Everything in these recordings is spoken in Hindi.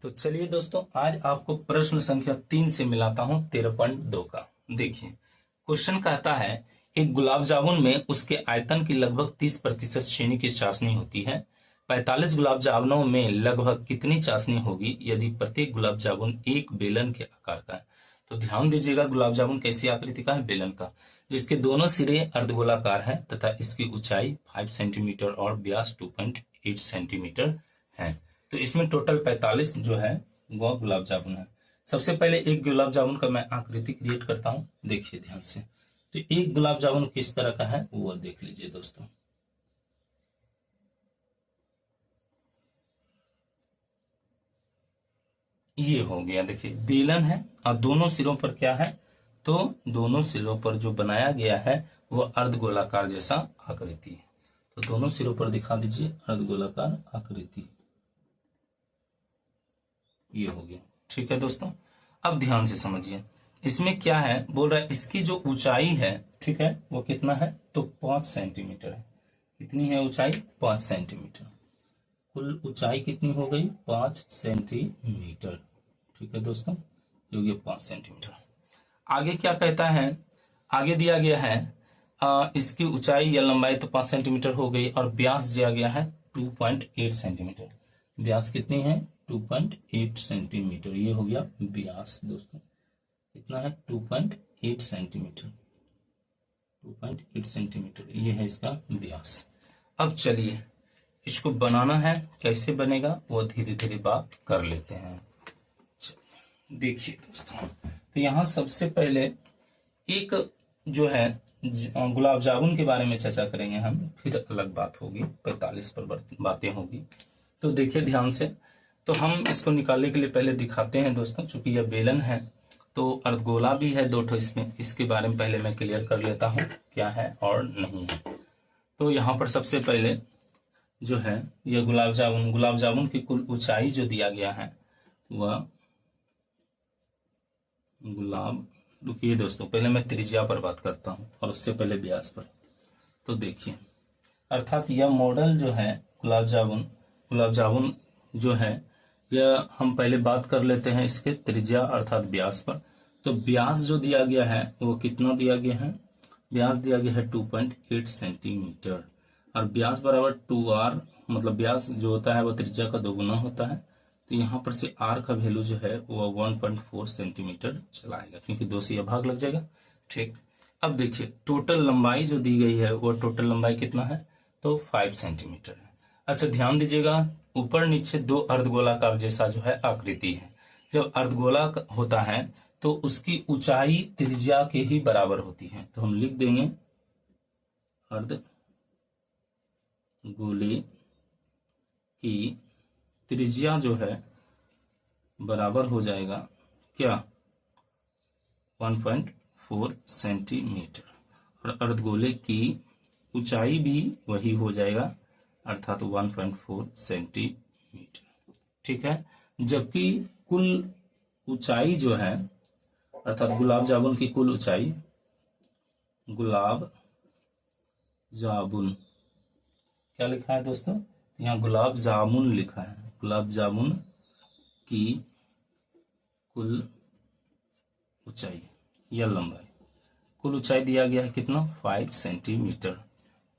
तो चलिए दोस्तों, आज आपको प्रश्न संख्या 3 से मिलाता हूं 13.2 का। देखिए, क्वेश्चन कहता है एक गुलाब जामुन में उसके आयतन की लगभग 30% चीनी की चाशनी होती है। 45 गुलाब जामुनों में लगभग कितनी चाशनी होगी यदि प्रत्येक गुलाब जामुन एक बेलन के आकार का है। तो ध्यान दीजिएगा, गुलाब जामुन कैसी आकृति का है? बेलन का, जिसके दोनों सिरे अर्धगोलाकार हैं तथा इसकी ऊंचाई 5 सेंटीमीटर और व्यास 2.8 सेंटीमीटर है। तो इसमें टोटल 45 जो है वो गुलाब जामुन है। सबसे पहले एक गुलाब जामुन का मैं आकृति क्रिएट करता हूं, देखिए ध्यान से। तो एक गुलाब जामुन किस तरह का है वो देख लीजिए दोस्तों। ये हो गया, देखिए बेलन है और दोनों सिरों पर क्या है? तो दोनों सिरों पर जो बनाया गया है वो अर्धगोलाकार जैसा आकृति है। तो दोनों सिरों पर दिखा दीजिए अर्धगोलाकार आकृति। ये हो गया, ठीक है दोस्तों। अब ध्यान से समझिए, इसमें क्या है? बोल रहा है इसकी जो ऊंचाई है, ठीक है, वो कितना है? तो 5 सेंटीमीटर है। कितनी है ऊंचाई? 5 सेंटीमीटर। कुल ऊंचाई कितनी हो गई? 5 सेंटीमीटर। ठीक है दोस्तों, जो ये 5 सेंटीमीटर। आगे क्या कहता है? आगे दिया गया है इसकी ऊंचाई या लंबाई तो 5 सेंटीमीटर हो गई और व्यास दिया गया है 2.8 सेंटीमीटर। व्यास कितनी है? 2.8 सेंटीमीटर। ये हो गया व्यास दोस्तों। कितना है? 2.8 सेंटीमीटर। 2.8 सेंटीमीटर ये है इसका व्यास। अब चलिए इसको बनाना है, कैसे बनेगा वो धीरे धीरे बात कर लेते हैं। देखिए दोस्तों, तो यहां सबसे पहले एक जो है गुलाब जामुन के बारे में चर्चा करेंगे हम, फिर अलग बात होगी, 45 पर बातें होगी। तो देखिए ध्यान से, तो हम इसको निकालने के लिए पहले दिखाते हैं दोस्तों। चूंकि यह बेलन है तो अर्धगोला भी है दो ठो इसमें, इसके बारे में पहले मैं क्लियर कर लेता हूं क्या है और नहीं है। तो यहां पर सबसे पहले जो है यह गुलाब जामुन की कुल ऊंचाई जो दिया गया है वह रुकिए दोस्तों, पहले मैं त्रिज्या पर बात करता हूं और उससे पहले व्यास पर। तो देखिए, अर्थात यह मॉडल जो है गुलाब जामुन जो है यह हम पहले बात कर लेते हैं इसके त्रिज्या अर्थात व्यास पर। तो व्यास जो दिया गया है वो कितना दिया गया है? व्यास दिया गया है 2.8 सेंटीमीटर और व्यास बराबर 2r, मतलब व्यास जो होता है वो त्रिज्या का दोगुना होता है। तो यहां पर से r का वैल्यू जो है वो 1.4 सेंटीमीटर चलाएगा, क्योंकि 2 से यह भाग लग जाएगा। ठीक, अब देखिए टोटल लंबाई जो दी गई है वो टोटल लंबाई कितना है? तो 5 सेंटीमीटर है। अच्छा ध्यान दीजिएगा, ऊपर नीचे दो अर्धगोलाकार जैसा जो है आकृति है। जब अर्धगोला होता है तो उसकी ऊंचाई त्रिज्या के ही बराबर होती है। तो हम लिख देंगे अर्धगोले की त्रिज्या जो है बराबर हो जाएगा क्या? 1.4 सेंटीमीटर। और अर्धगोले की ऊंचाई भी वही हो जाएगा अर्थात 1.4 सेंटीमीटर। ठीक है, जबकि कुल ऊंचाई जो है अर्थात गुलाब जामुन की कुल ऊंचाई, गुलाब जामुन क्या लिखा है दोस्तों? यहाँ गुलाब जामुन लिखा है। गुलाब जामुन की कुल ऊंचाई या लंबाई, कुल ऊंचाई दिया गया है कितना? 5 सेंटीमीटर।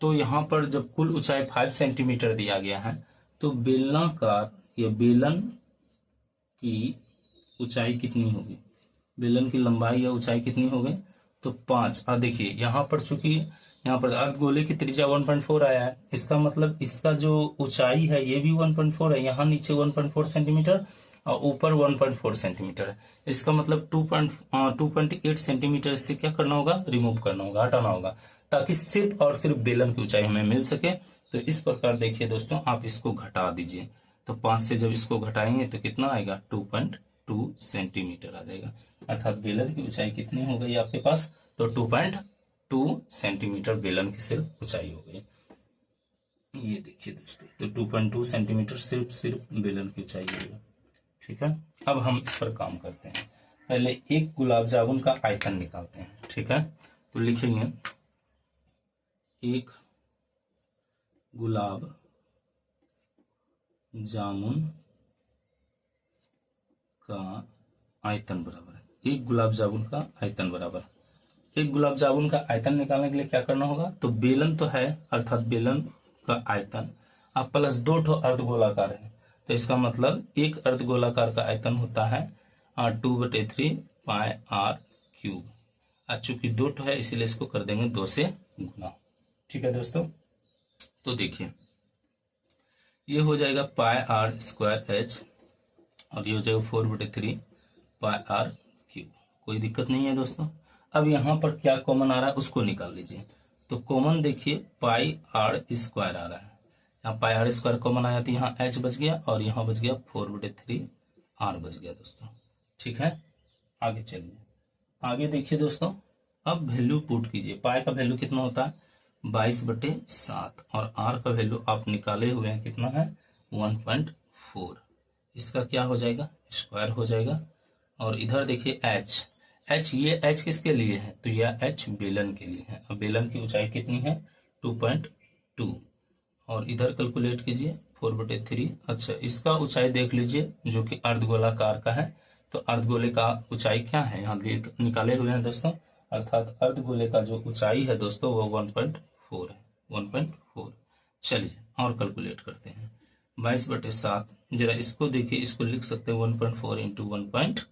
तो यहां पर जब कुल ऊंचाई 5 सेंटीमीटर दिया गया है तो बेलनाकार या बेलन की ऊंचाई कितनी होगी? बेलन की लंबाई या ऊंचाई कितनी होगी? तो 5। और देखिए यहां पर चूंकि यहाँ पर अर्धगोले की त्रिज्या 1.4 आया है, इसका मतलब इसका जो ऊंचाई है ये भी 1.4 है। यहाँ नीचे 1.4 सेंटीमीटर और ऊपर 1.4 सेंटीमीटर है। इसका मतलब 2.8 सेंटीमीटर इससे क्या करना होगा? रिमूव करना होगा, हटाना होगा, ताकि सिर्फ और सिर्फ बेलन की ऊंचाई हमें मिल सके। तो इस प्रकार देखिए दोस्तों, आप इसको घटा दीजिए। तो 5 से जब इसको घटाएंगे तो कितना आएगा? 2.2 सेंटीमीटर आ जाएगा। अर्थात बेलन की ऊंचाई कितनी हो गई आपके पास? तो 2.2 सेंटीमीटर बेलन की सिर्फ ऊंचाई हो गई। ये देखिए दोस्तों, तो 2.2 सेंटीमीटर सिर्फ बेलन की ऊंचाई होगी। ठीक है, अब हम इस पर काम करते हैं। पहले एक गुलाब जामुन का आयतन निकालते हैं। ठीक है, तो लिखेंगे एक गुलाब जामुन का आयतन बराबर है, एक गुलाब जामुन का आयतन बराबर। एक गुलाब जामुन का आयतन निकालने के लिए क्या करना होगा, तो बेलन तो है अर्थात बेलन का आयतन अब प्लस 2 ठो अर्धगोलाकार है, तो इसका मतलब एक अर्धगोलाकार का आयतन होता है 2/3 पाई आर क्यूब। चूंकि 2 ठो है इसीलिए इसको कर देंगे 2 से गुना। ठीक है दोस्तों, तो देखिए ये हो जाएगा पाई आर स्क्वायर एच और ये हो जाएगा 4/3 पाई आर क्यूब। कोई दिक्कत नहीं है दोस्तों। अब यहां पर क्या कॉमन आ रहा है उसको निकाल लीजिए। तो कॉमन देखिए पाई आर स्क्वायर आ रहा है, यहाँ पाई आर स्क्वायर कॉमन आया तो यहाँ एच बच गया और यहाँ बच गया 4/3 आर बच गया दोस्तों। ठीक है, आगे चलिए। आगे देखिए दोस्तों, अब वैल्यू पुट कीजिए। पाई का वैल्यू कितना होता है 22/7 और आर का वैल्यू आप निकाले हुए हैं कितना है 1.4। इसका क्या हो जाएगा स्क्वायर हो जाएगा। और इधर देखिए एच, ये एच किसके लिए है, तो यह एच बेलन के लिए है। अब बेलन की ऊंचाई कितनी है 2.2 और इधर कैलकुलेट कीजिए 4/3। अच्छा, इसका ऊंचाई देख लीजिए जो कि अर्धगोलाकार का है, तो अर्धगोले का ऊंचाई क्या है यहाँ निकाले हुए हैं दोस्तों, अर्थात अर्धगोले का जो ऊंचाई है दोस्तों वो 1.4 है, 1.4। चलिए और कैलकुलेट करते हैं 22/7। जरा इसको देखिए, इसको लिख सकते हैं 1.4 इंटू 1.4।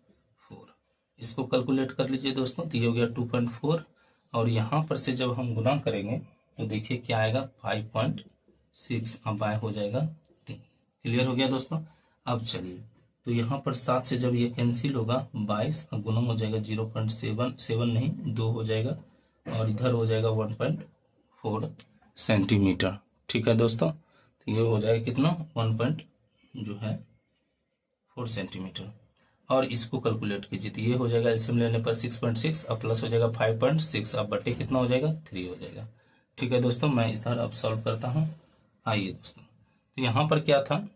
इसको कैलकुलेट कर लीजिए दोस्तों, तो ये हो गया 2.4 और यहां पर से जब हम गुना करेंगे तो देखिए क्या आएगा 5.6, अब बाय हो जाएगा 3। क्लियर हो गया दोस्तों। अब चलिए, तो यहाँ पर 7 से जब ये कैंसिल होगा 22 अब गुना हो जाएगा 0.7 नहीं 2 हो जाएगा और इधर हो जाएगा 1.4 सेंटीमीटर। ठीक है दोस्तों, तो ये हो जाएगा कितना 1.4 सेंटीमीटर। और इसको कैलकुलेट कीजिए तो ये हो जाएगा एलसीएम लेने पर 6.6 अब प्लस हो जाएगा 5.6 अब बटे कितना हो जाएगा 3 हो जाएगा। ठीक है दोस्तों, मैं इधर अब सॉल्व करता हूँ। आइए दोस्तों, तो यहाँ पर क्या था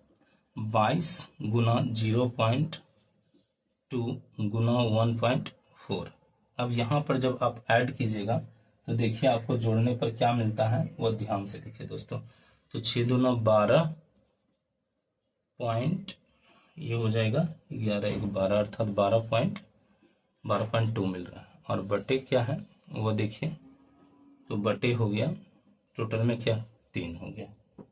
22 गुना 0.2 गुना 1.4। अब यहाँ पर जब आप ऐड कीजिएगा तो देखिए आपको जोड़ने पर क्या मिलता है वो ध्यान से देखिए दोस्तों। तो 6 दूना 12 पॉइंट, ये हो जाएगा 11 1 12 अर्थात 12.2 मिल रहा है। और बटे क्या है वो देखिए, तो बटे हो गया टोटल में क्या 3 हो गया,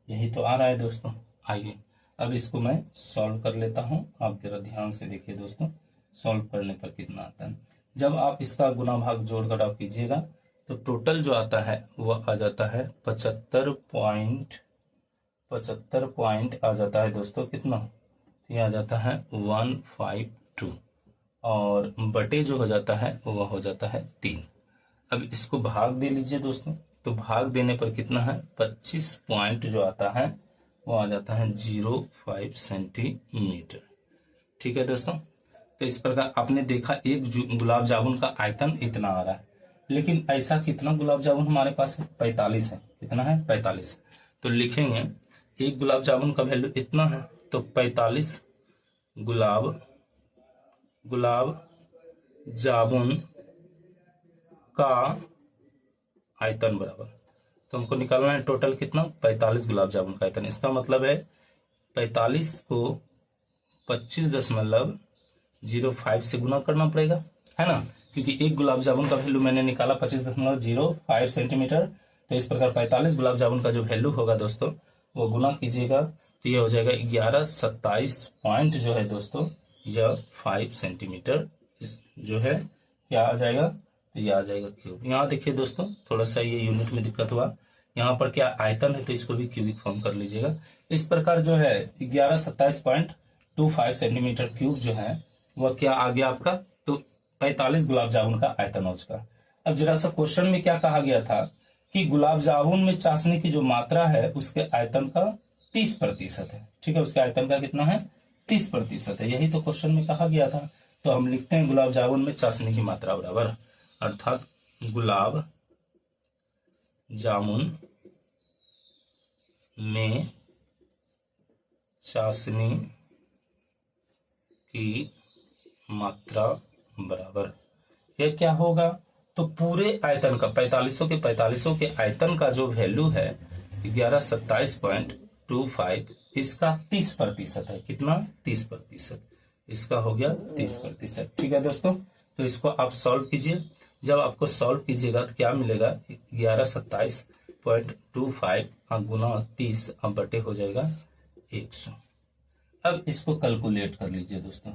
यही तो आ रहा है दोस्तों। आइए अब इसको मैं सॉल्व कर लेता हूं, आप जरा ध्यान से देखिए दोस्तों सॉल्व करने पर कितना आता है। जब आप इसका गुना भाग जोड़ घटाव कीजिएगा तो टोटल जो आता है वह आ जाता है 75 पॉइंट आ जाता है दोस्तों। कितना ये आ जाता है 152 और बटे जो हो जाता है वह हो जाता है 3। अब इसको भाग दे लीजिए दोस्तों, तो भाग देने पर कितना है 25 पॉइंट जो आता है वो आ जाता है 0.5 सेंटीमीटर। ठीक है दोस्तों, तो इस प्रकार आपने देखा एक गुलाब जामुन का आयतन इतना आ रहा है, लेकिन ऐसा कितना गुलाब जामुन हमारे पास है 45 है। कितना है 45। तो लिखेंगे एक गुलाब जामुन का वैल्यू इतना है तो 45 गुलाब जामुन का आयतन बराबर, तो हमको निकालना है टोटल कितना 45 गुलाब जामुन का आयतन। इसका मतलब है 45 को 25.05 से गुना करना पड़ेगा, है ना, क्योंकि एक गुलाब जामुन का वैल्यू मैंने निकाला 25.05 सेंटीमीटर। तो इस प्रकार 45 गुलाब जामुन का जो वैल्यू होगा दोस्तों वो गुना कीजिएगा तो ये हो जाएगा 1127 पॉइंट जो है दोस्तों यह 5 सेंटीमीटर जो है क्या आ जाएगा, तो ये आ जाएगा क्यूब। यहाँ देखिए दोस्तों थोड़ा सा ये यूनिट में दिक्कत हुआ, यहाँ पर क्या आयतन है तो इसको भी क्यूबिक फॉर्म कर लीजिएगा। इस प्रकार जो है 1127.25 सेंटीमीटर क्यूब जो है वह क्या आ गया आपका, तो 45 गुलाब जामुन का आयतन हो चुका। अब जरा सा क्वेश्चन में क्या कहा गया था कि गुलाब जामुन में चाशनी की जो मात्रा है उसके आयतन का 30% है। ठीक है, उसके आयतन का कितना है 30% है, यही तो क्वेश्चन में कहा गया था। तो हम लिखते हैं गुलाब जामुन में चाशनी की मात्रा बराबर, अर्थात गुलाब जामुन में चाशनी की मात्रा बराबर यह क्या होगा, तो पूरे आयतन का 45 के आयतन का जो वैल्यू है 1127.25 इसका 30% है। कितना 30%। इसका हो गया 30%। ठीक है दोस्तों, तो इसको आप सॉल्व कीजिए। जब आपको सॉल्व कीजिएगा तो क्या मिलेगा, 1127.25 गुना 30 अब बटे हो जाएगा 100। अब इसको कैलकुलेट कर लीजिए दोस्तों।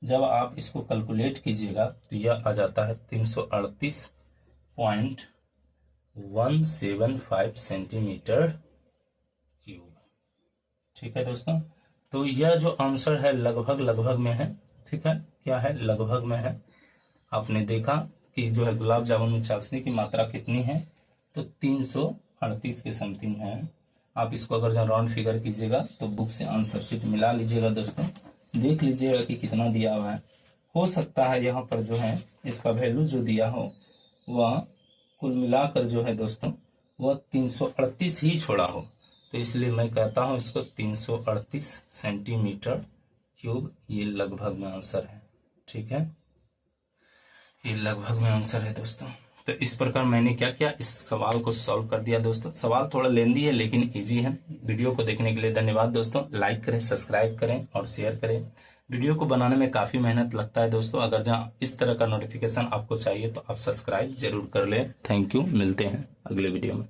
जब आप इसको कैलकुलेट कीजिएगा तो यह आ जाता है 338.175 सेंटीमीटर क्यूब। ठीक है दोस्तों, तो यह जो आंसर है लगभग में है। ठीक है, क्या है, लगभग में है। आपने देखा कि जो है गुलाब जामुन में चाशनी की मात्रा कितनी है, तो 338 के समथिंग है। आप इसको अगर जहाँ राउंड फिगर कीजिएगा तो बुक से आंसर शीट मिला लीजिएगा दोस्तों, देख लीजिएगा कि कितना दिया हुआ है। हो सकता है यहाँ पर जो है इसका वैल्यू जो दिया हो वह कुल मिलाकर जो है दोस्तों वह 338 ही छोड़ा हो, तो इसलिए मैं कहता हूं इसको 338 सेंटीमीटर क्यूब, ये लगभग में आंसर है। ठीक है, ये लगभग में आंसर है दोस्तों। तो इस प्रकार मैंने क्या किया, इस सवाल को सॉल्व कर दिया दोस्तों। सवाल थोड़ा लेंदी है लेकिन इजी है। वीडियो को देखने के लिए धन्यवाद दोस्तों। लाइक करें, सब्सक्राइब करें और शेयर करें। वीडियो को बनाने में काफी मेहनत लगता है दोस्तों। अगर जहां इस तरह का नोटिफिकेशन आपको चाहिए तो आप सब्सक्राइब जरूर कर लें। थैंक यू, मिलते हैं अगले वीडियो में।